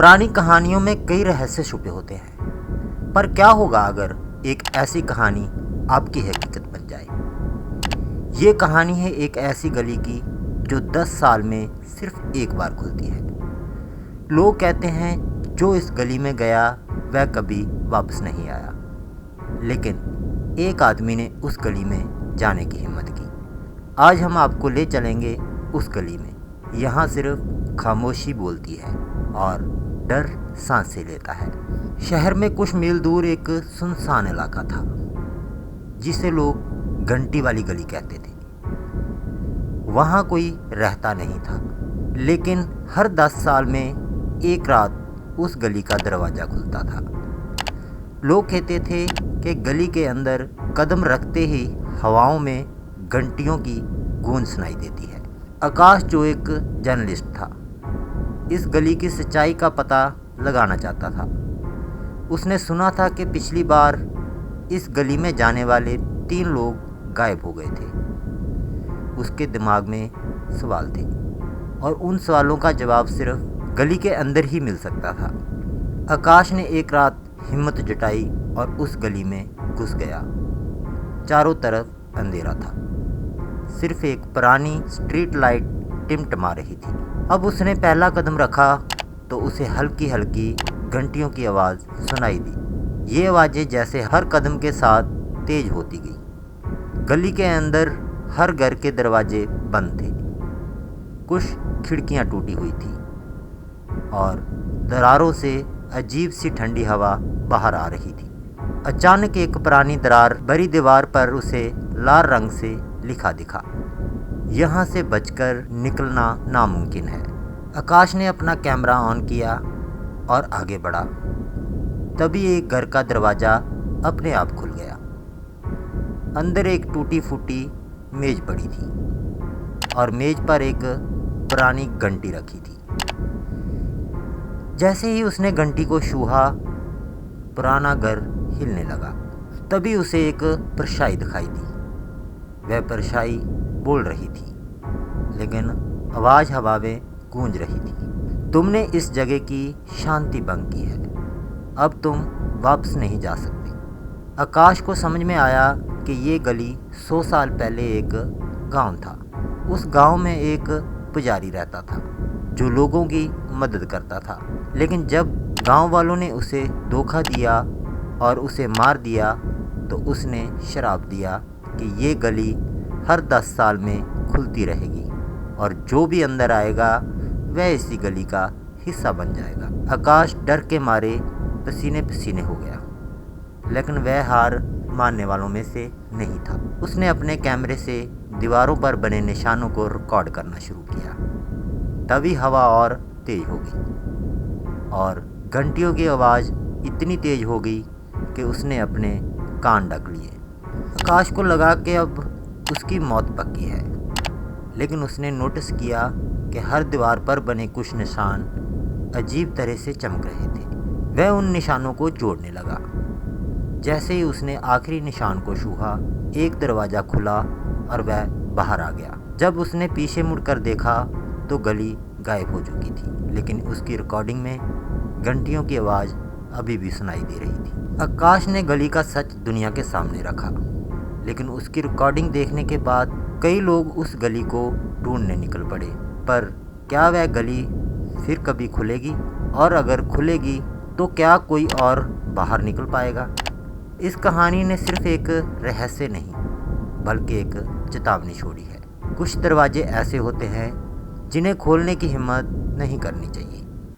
पुरानी कहानियों में कई रहस्य छुपे होते हैं, पर क्या होगा अगर एक ऐसी कहानी आपकी हकीकत बन जाए। ये कहानी है एक ऐसी गली की जो 10 साल में सिर्फ एक बार खुलती है। लोग कहते हैं जो इस गली में गया वह कभी वापस नहीं आया, लेकिन एक आदमी ने उस गली में जाने की हिम्मत की। आज हम आपको ले चलेंगे उस गली में। यहाँ सिर्फ खामोशी बोलती है और डर सांसें लेता है। शहर में कुछ मील दूर एक सुनसान इलाका था जिसे लोग घंटी वाली गली कहते थे। वहाँ कोई रहता नहीं था, लेकिन हर 10 साल में एक रात उस गली का दरवाज़ा खुलता था। लोग कहते थे कि गली के अंदर कदम रखते ही हवाओं में घंटियों की गूंज सुनाई देती है। आकाश, जो एक जर्नलिस्ट था, इस गली की सच्चाई का पता लगाना चाहता था। उसने सुना था कि पिछली बार इस गली में जाने वाले 3 लोग गायब हो गए थे। उसके दिमाग में सवाल थे और उन सवालों का जवाब सिर्फ गली के अंदर ही मिल सकता था। आकाश ने एक रात हिम्मत जुटाई और उस गली में घुस गया। चारों तरफ अंधेरा था, सिर्फ एक पुरानी स्ट्रीट लाइट टिमटिमा रही थी। अब उसने पहला कदम रखा तो उसे हल्की हल्की घंटियों की आवाज़ सुनाई दी। ये आवाज़ें जैसे हर कदम के साथ तेज होती गई। गली के अंदर हर घर के दरवाजे बंद थे, कुछ खिड़कियां टूटी हुई थी और दरारों से अजीब सी ठंडी हवा बाहर आ रही थी। अचानक एक पुरानी दरार भरी दीवार पर उसे लाल रंग से लिखा दिखा, यहाँ से बचकर निकलना नामुमकिन है। आकाश ने अपना कैमरा ऑन किया और आगे बढ़ा। तभी एक घर का दरवाज़ा अपने आप खुल गया। अंदर एक टूटी फूटी मेज पड़ी थी और मेज पर एक पुरानी घंटी रखी थी। जैसे ही उसने घंटी को छुआ, पुराना घर हिलने लगा। तभी उसे एक परछाई दिखाई दी। वह परछाई बोल रही थी, लेकिन आवाज़ हवा में गूंज रही थी। तुमने इस जगह की शांति भंग की है, अब तुम वापस नहीं जा सकते। आकाश को समझ में आया कि ये गली 100 साल पहले एक गांव था। उस गांव में एक पुजारी रहता था जो लोगों की मदद करता था, लेकिन जब गांव वालों ने उसे धोखा दिया और उसे मार दिया तो उसने श्राप दिया कि ये गली हर 10 साल में खुलती रहेगी और जो भी अंदर आएगा वह इसी गली का हिस्सा बन जाएगा। आकाश डर के मारे पसीने पसीने हो गया, लेकिन वह हार मानने वालों में से नहीं था। उसने अपने कैमरे से दीवारों पर बने निशानों को रिकॉर्ड करना शुरू किया। तभी हवा और तेज हो गई और घंटियों की आवाज़ इतनी तेज हो गई कि उसने अपने कान ढक लिए। आकाश को लगा कि अब उसकी मौत पक्की है, लेकिन उसने नोटिस किया कि हर दीवार पर बने कुछ निशान अजीब तरह से चमक रहे थे। वह उन निशानों को जोड़ने लगा। जैसे ही उसने आखिरी निशान को छुआ, एक दरवाज़ा खुला और वह बाहर आ गया। जब उसने पीछे मुड़कर देखा तो गली गायब हो चुकी थी, लेकिन उसकी रिकॉर्डिंग में घंटियों की आवाज़ अभी भी सुनाई दे रही थी। आकाश ने गली का सच दुनिया के सामने रखा, लेकिन उसकी रिकॉर्डिंग देखने के बाद कई लोग उस गली को ढूंढने निकल पड़े। पर क्या वह गली फिर कभी खुलेगी? और अगर खुलेगी तो क्या कोई और बाहर निकल पाएगा? इस कहानी ने सिर्फ एक रहस्य नहीं, बल्कि एक चेतावनी छोड़ी है। कुछ दरवाजे ऐसे होते हैं जिन्हें खोलने की हिम्मत नहीं करनी चाहिए।